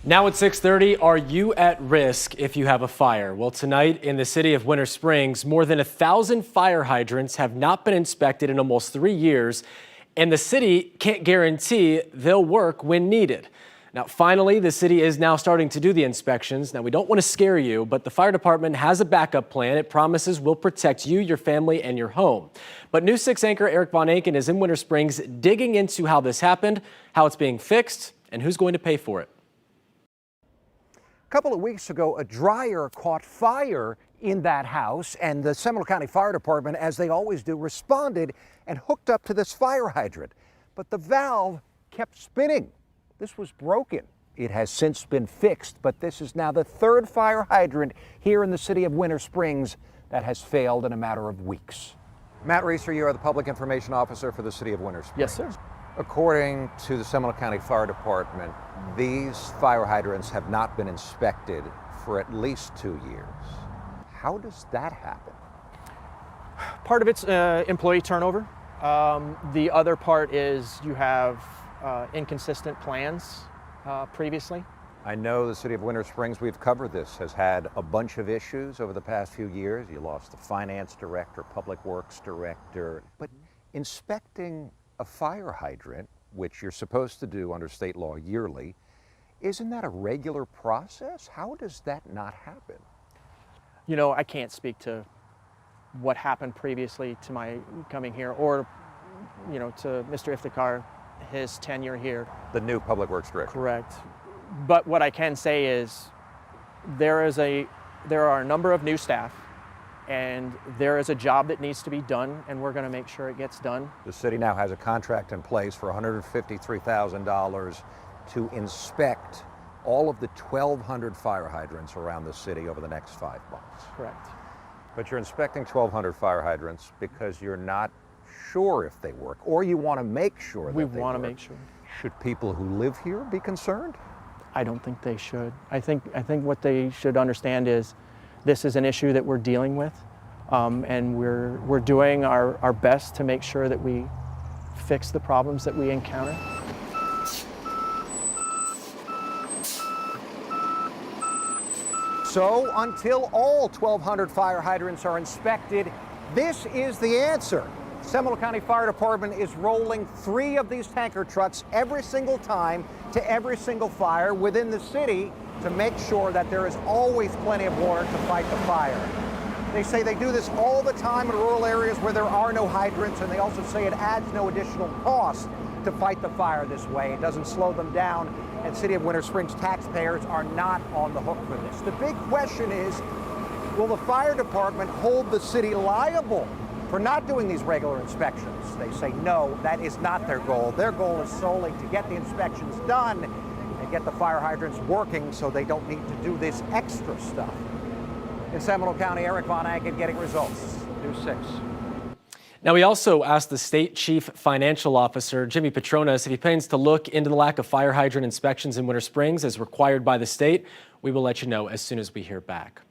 Now at 6:30, are you at risk if you have a fire? Well, tonight in the city of Winter Springs, more than 1,000 fire hydrants have not been inspected in almost 3 years, and the city can't guarantee they'll work when needed. Now, finally, the city is now starting to do the inspections. Now, we don't want to scare you, but the fire department has a backup plan. It promises will protect you, your family, and your home. But News 6 anchor Eric Von Anken is in Winter Springs digging into how this happened, how it's being fixed, and who's going to pay for it. A couple of weeks ago, a dryer caught fire in that house, and the Seminole County Fire Department, as they always do, responded and hooked up to this fire hydrant. But the valve kept spinning. This was broken. It has since been fixed, but this is now the third fire hydrant here in the city of Winter Springs that has failed in a matter of weeks. Matt Reeser, you are the Public Information Officer for the city of Winter Springs. Yes, sir. According to the Seminole County Fire Department, these fire hydrants have not been inspected for at least 2 years. How does that happen? Part of it's employee turnover. The other part is you have inconsistent plans previously. I know the city of Winter Springs, we've covered this, has had a bunch of issues over the past few years. You lost the finance director, public works director, but inspecting a fire hydrant, which you're supposed to do under state law yearly, isn't that a regular process? How does that not happen? You know, I can't speak to what happened previously to my coming here or, you know, to Mr. Iftikhar, his tenure here. The new public works director. Correct. But what I can say is there are a number of new staff, and there is a job that needs to be done, and we're going to make sure it gets done. The city now has a contract in place for $153,000 to inspect all of the 1,200 fire hydrants around the city over the next 5 months. Correct. But you're inspecting 1,200 fire hydrants because you're not sure if they work, or you want to make sure that they work. We want to make sure. Should people who live here be concerned? I don't think they should. I think what they should understand is this is an issue that we're dealing with, and we're doing our best to make sure that we fix the problems that we encounter. So until all 1,200 fire hydrants are inspected, this is the answer. Seminole County Fire Department is rolling 3 of these tanker trucks every single time to every single fire within the city to make sure that there is always plenty of water to fight the fire. They say they do this all the time in rural areas where there are no hydrants, and they also say it adds no additional cost to fight the fire this way. It doesn't slow them down, and City of Winter Springs taxpayers are not on the hook for this. The big question is, will the fire department hold the city liable for not doing these regular inspections? They say no, that is not their goal. Their goal is solely to get the inspections done and get the fire hydrants working so they don't need to do this extra stuff. In Seminole County, Eric Von Anken getting results. News 6. Now, we also asked the state chief financial officer, Jimmy Petronas, if he plans to look into the lack of fire hydrant inspections in Winter Springs as required by the state. We will let you know as soon as we hear back.